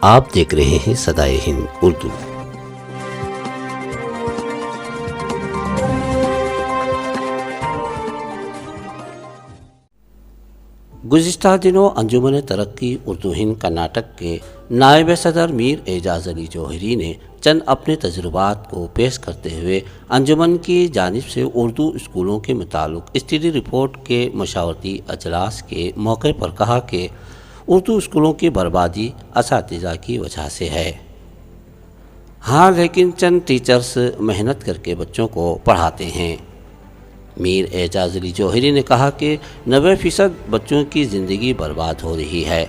آپ دیکھ رہے ہیں صدائے ہند اردو۔ گزشتہ دنوں انجمن ترقی اردو ہند کرناٹک کے نائب صدر میر اعجاز علی جوہری نے چند اپنے تجربات کو پیش کرتے ہوئے انجمن کی جانب سے اردو اسکولوں کے متعلق اسٹڈی رپورٹ کے مشاورتی اجلاس کے موقع پر کہا کہ اردو اسکولوں کی بربادی اساتذہ کی وجہ سے ہے۔ ہاں، لیکن چند ٹیچرز محنت کر کے بچوں کو پڑھاتے ہیں۔ میر اعجاز علی جوہری نے کہا کہ 90% بچوں کی زندگی برباد ہو رہی ہے۔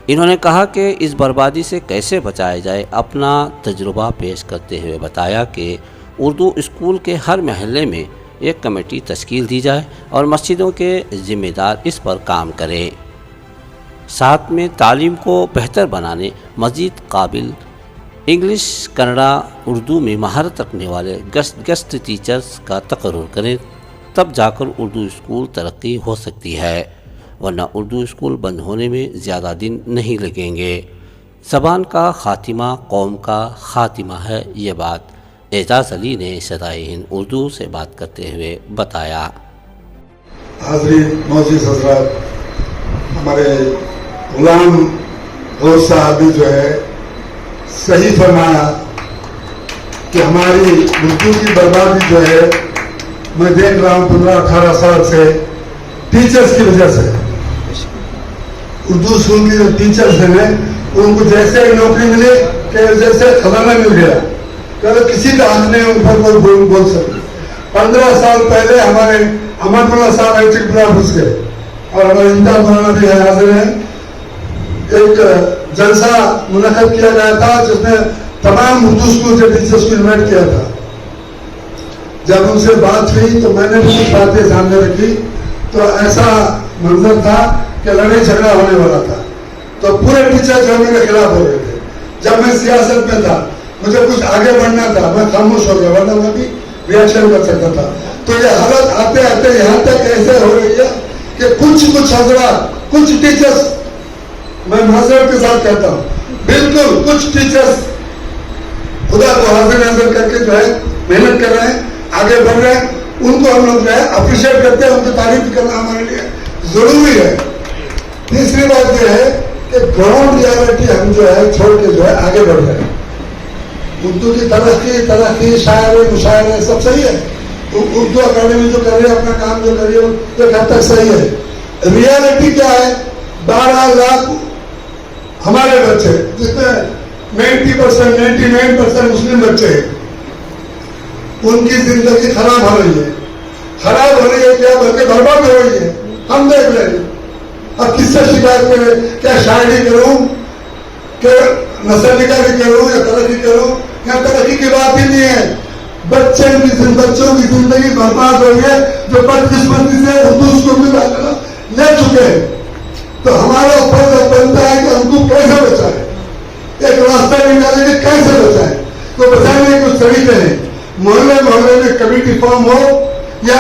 انہوں نے کہا کہ اس بربادی سے کیسے بچایا جائے، اپنا تجربہ پیش کرتے ہوئے بتایا کہ اردو اسکول کے ہر محلے میں ایک کمیٹی تشکیل دی جائے اور مسجدوں کے ذمہ دار اس پر کام کریں۔ ساتھ میں تعلیم کو بہتر بنانے مزید قابل انگلش، کنڑا، اردو میں مہارت رکھنے والے گیسٹ ٹیچرز کا تقرر کریں، تب جا کر اردو اسکول ترقی ہو سکتی ہے، ورنہ اردو اسکول بند ہونے میں زیادہ دن نہیں لگیں گے۔ زبان کا خاتمہ قوم کا خاتمہ ہے، یہ بات اعجاز علی نے صدائے ہند اردو سے بات کرتے ہوئے بتایا۔ حاضرین معزز حضرات، ہمارے غلام غور صاحب نے جو ہے صحیح فرمایا کہ ہماری اردو کی بربادی جو ہے میں دیکھ رہا ہوں 15-18 سال سے ٹیچرز کی وجہ سے۔ اردو اسکول کی جو ٹیچرز ہیں ان کو جیسے نوکری ملی کہ جیسے خزانہ مل گیا، کہ کسی کا حق نہیں ان پر کوئی بول سکے۔ 15 سال پہلے ہمارے احمد اللہ صاحب ایچک بلا گھس گئے اور ہمارے امتحان مولانا بھی حاضر ہیں۔ ایک جلسہ منعقد کیا گیا تھا جس میں تمام اردو اسکول کے ٹیچرز کو انوائٹ کیا تھا۔ جب ان سے بات ہوئی تو میں نے بھی کچھ باتیں سامنے رکھی تو ایسا منظر تھا کہ لڑائی جھگڑا ہونے والا تھا، تو پورے ٹیچر جو میرے خلاف ہو رہے تھے۔ جب میں سیاست میں تھا، مجھے کچھ آگے بڑھنا تھا، میں خاموش ہو گیا، ورنہ میں بھی ریاکشن کر سکتا تھا۔ تو یہ حالت آتے آتے یہاں تک ایسے ہو رہی ہے کہ کچھ حضرات، کچھ ٹیچرز، میں معذرت کے ساتھ کہتا ہوں، بالکل کچھ ٹیچرز خدا کو حاضر ناظر کر کے جو ہے محنت کر رہے ہیں، آگے بڑھ رہے ہیں، ان کو ہم لوگ جو ہے اپریشیٹ کرتے ہیں، ان کی تعریف کرنا ہمارے لیے ضروری ہے۔ تیسری بات یہ ہے کہ گراؤنڈ ریالٹی ہم جو ہے چھوڑ کے جو ہے آگے بڑھ رہے ہیں۔ اردو کی ترقی شاعری مشاعرے سب صحیح ہے، اردو اکیڈمی جو کر رہی ہے، اپنا کام جو کر رہی ہے وہ حد تک صحیح ہے۔ ریالٹی کیا ہے؟ 12 لاکھ ہمارے بچے، جس میں 99% مسلم بچے ہیں، ان کی زندگی خراب ہو رہی ہے۔ خراب ہو رہی ہے کیا، بلکہ برباد ہو رہی ہے، ہم دیکھ رہے ہیں۔ اب کس سے شکایت کریں؟ کیا شاعری کروں کہ نسل نگاری کروں یا ترقی کروں؟ یا ترقی کی بات ہی نہیں ہے، بچوں کی زندگی برباد ہو رہی ہے جو بدقسمتی سے اردو اسکول میں داخلہ لے چکے ہیں۔ تو ہمارا فرض بنتا ہے کہ ہم کو کیسے بچائیں، ایک راستہ نکالیں کہ کیسے بچائیں۔ تو بچانے کے کچھ طریقے ہیں، محلے میں کمیٹی فارم ہو یا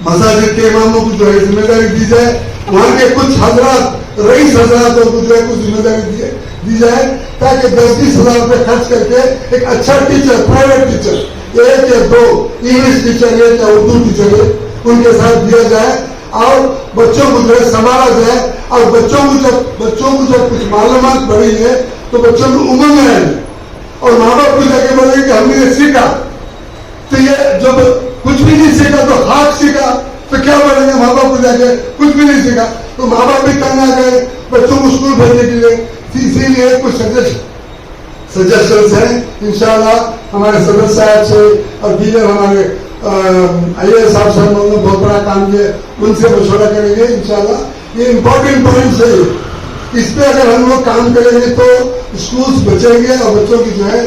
مساجد کے اماموں کو جو ہے ذمہ داری دی جائے، وہاں کے کچھ حضرات، رئیس حضرات کو جو ہے کچھ ذمہ داری دی جائے، تاکہ 10-20 ہزار روپے خرچ کر کے ایک اچھا ٹیچر، پرائیویٹ ٹیچر، 1 یا 2 انگلش ٹیچر ہے یا اردو ٹیچر ہے، ان کے ساتھ دیا جائے اور بچوں کو جو ہے سنبھالا جائے۔ اور بچوں کو جب کچھ معلومات بڑھی ہے تو بچوں کو امنگ ہے، اور ماں باپ کو جا کے بولے کہ ہم نے یہ سیکھا، تو یہ جب کچھ بھی نہیں سیکھا تو خاک سیکھا، تو کیا بولیں گے ماں باپ کو جا کے کچھ بھی نہیں سیکھا؟ تو ماں باپ بھی تنگ آ گئے بچوں کو اسکول بھیجنے کے لیے۔ اسی لیے کچھ سجیشنز ہیں، انشاءاللہ ہمارے صدر صاحب سے اور دیگر ہمارے صاحب سے ہم نے بہت بڑا کام کیا، ان سے مشورہ کریں گے انشاءاللہ۔ یہ امپورٹنٹ پوائنٹس ہے، اس پہ اگر ہم لوگ کام کریں گے تو اسکولز بچیں گے اور بچوں کی جو ہے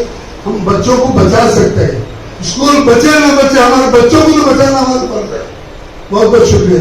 ہم بچوں کو بچا سکتے ہیں۔ اسکول بچے نہ بچے، ہمارے بچوں کو تو بچانا ہمارا فرض ہے۔ بہت بہت شکریہ۔